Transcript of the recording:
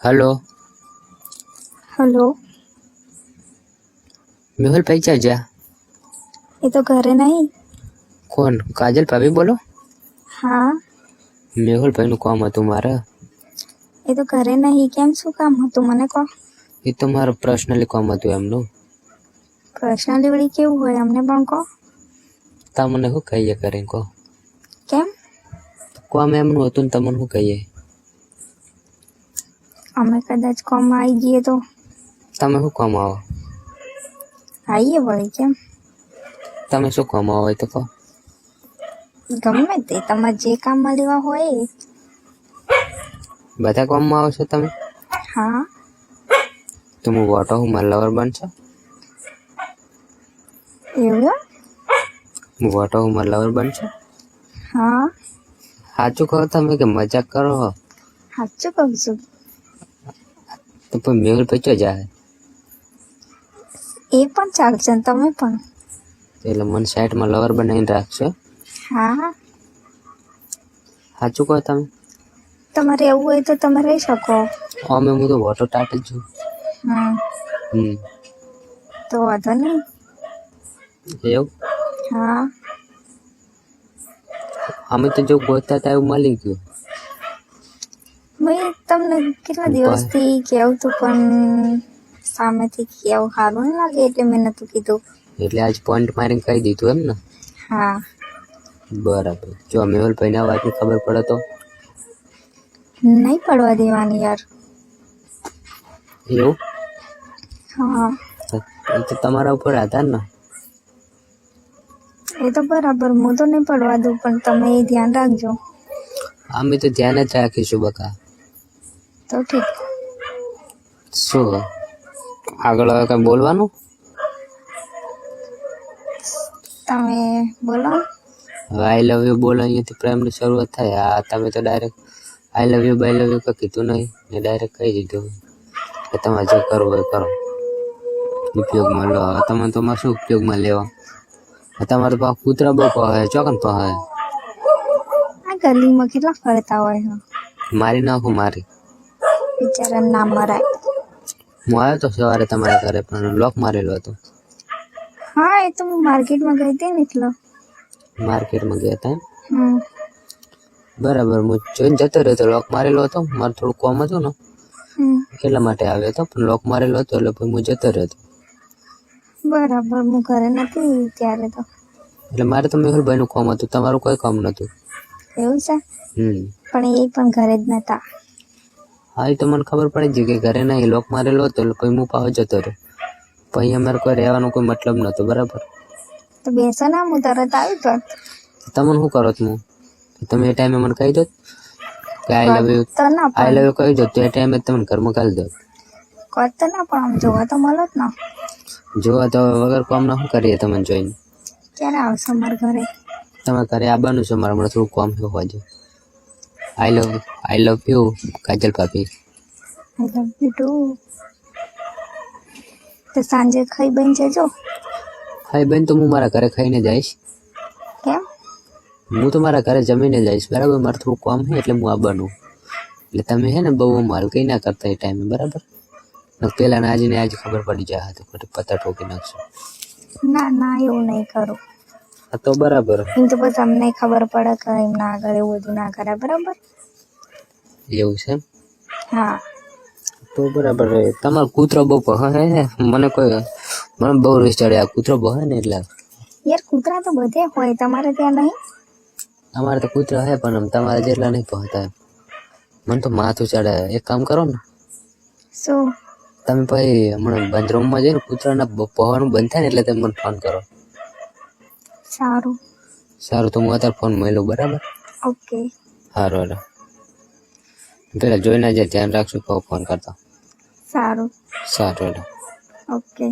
Hello hello. Mehul भाई क्या जा ये तो घरे नहीं। कौन काजल भाभी बोलो। हाँ, मेहुल भाई નું કામ હતું મારે। ये तो घरे नहीं। केम શું કામ હતું મને કહો। એ તો મારું પર્સનલી કામ હતું એમનું। પર્સનલી વળી કેવું હોય અમને પણ કહો। તમને શું કહીએ કરીને કહો। કેમ? કામ એમનું હતું ને તમને શું કહીએ। અમે કદાચ કોમ આવી જઈએ તો તમે શું કામ આવો। આવીએ વળી કેમ। તમે શું કામ આવો એ તો કહો। ગમે તે તમારે જે કામમાં લેવા હોય એ। બધા કામમાં આવો છો તમે। હા, તો હું વોટો હું મારા લવર બનશો। એવું? હું વોટો હું મારા લવર બનશો। હા, સાચું કહો તમે કે મજાક કરો છો। સાચું કહું છું। તો પણ મેहुલ ભાઈ ચો જાય એ પણ ચાલશે ને તમે પણ। એટલે મને સાઈડમાં લવર બનાવીને રાખશો। હા, સાચું કહો તમે। તમારે એવું હોય તો તમે રહી શકો। અમે હું તો વોટો ટાટ જ છું। હમ, તો વાંધો નહીં। એવું હા, અમે તો જો ગોતતા હતા એવું મળી ગયું। મેં તમને કેટલા દિવસથી કહેવું હતું પણ સામેથી કેવું સારું નહીં લાગે એટલે મેં નહોતું કીધું। એટલે આજ પોઈન્ટ મારીને કહી દીધું એમ ને। હા, બરાબર। જો મેहुલ ભાઈને આ વાતની ખબર પડે તો નહીં પડવા દેવાની યાર। એવું હા, એ તો તમારા ઉપર આધાર ને। એ તો બરાબર, હું તો નહીં પડવા દઉં પણ તમે એ ધ્યાન રાખજો। અમે તો ધ્યાન જ રાખીશું બકા। તો ઠીક। શું આગળ હવે કઈ બોલવાનું। તમે બોલો। હવે આઈ લવ યુ બોલો અહીંયાથી પ્રેમની શરૂઆત થાય। આ તમે તો direct I love you bye love you કઈ કીધું નહીં ને ડાયરેક્ટ કહી દીધું કે તમારે જે કરવું હોય કરો। ઉપયોગમાં લો। હવે તમે તમારે શું ઉપયોગમાં લેવા। તમારે તો કૂતરા બહુ કહે ચોકન કહે આ ગલીમાં કેટલા ફરતા હોય છે। મારી નાખું મારી। બિચારા ના મરાય। હું આવ્યો તો સવારે તમારા ઘરે પણ લોક મારેલો હતો। હા, એ તો હું માર્કેટમાં ગઈ હતી ને એટલે। માર્કેટમાં ગયા હતા એમ? હમ, બરાબર। હું જોઈને જતો રહ્યો તો લોક મારેલો હતો। મારે થોડું કોમ હતું ને હમ, એટલા માટે આવ્યો હતો પણ લોક મારેલો હતો એટલે પછી હું જતો રહ્યો હતો। બરાબર, હું ઘરે નથી ત્યારે તો। એટલે મારે તો મેહુલભાઈનું કામ હતું તમારું કોઈ કામ નહોતું। એવું છે? પણ એ પણ ઘરે જ નતા। હા, એ તો મને ખબર પડી ગઈ કે ઘરે નહીં લોક મારેલો હતો એટલે પછી હું પાછો જતો રહ્યો। પછી અમારે કોઈ રહેવાનો કોઈ મતલબ નહોતો। બરાબર, તો બેસો ને, હું તરત આવી જાત। તમે શું કરો છો તમે એ ટાઈમે મને કહી દો કે આઈ લવ યુ તો ના આઈ પણ લવ યુ કહી દો તો એ ટાઈમે તમને ઘરમાં કાઢી દો। કોત તો ના પણ આમ જોવા તો મળો જ ને। જોવા તો વગર કામના શું કરીએ તમને જોઈને। ક્યારે આવશો મારા ઘરે? તમે ઘરે આવવાનું છે મારે હમણાં થોડું કામ છે હોજે। આઈ લવ યુ કાજલ ભાભી। આઈ લવ યુ ટુ। તો સાંજે ખાઈ બન જજો। ખાઈ બેન તો હું મારા ઘરે ખાઈને જઈશ। કેમ? હું તો મારા ઘરે જમીને જઈશ। બરાબર, મારે થોડું કામ છે એટલે હું આવવાનું। એટલે તમે હે ને બહુ માલ કઈ ના કરતા એ ટાઈમે। બરાબર, પેલા ને આજ ખબર પડી જાય તો ખોટી પત્તા ઠોકી નાખશો। ના ના, એવું નહીં કરું। હા તો બરાબર। એમ તો પછી અમને ખબર પડે કે એમ ના કરે, એવું બધું ના કરે। બરાબર? એવું છે એમ? હા, તો બરાબર। તમારો કૂતરો બહુ પહે ને મને બહુ રીસ ચડે આ કૂતરો પહે ને એટલે। યાર કૂતરા તો બધે હોય, તમારે ત્યાં નહીં? અમારે તો કૂતરા હે પણ તમારે જેટલા નહીં પહોંચતા એમ। મને તો માથું ચડે। એક કામ કરો ને શું? તમે પછી હમણાં બંધ રૂમમાં જઈને કૂતરાના પહોવાનું બંધ થાય ને એટલે તમે મને ફોન કરો। સારું। સારું, તો હું અત્યારે ફોન મળ્યો। બરાબર, ઓકે। સારું હાલો પેલા જોઈને જે ધ્યાન રાખશું ફોન કરતા। સારું। સારું હાલો। ઓકે।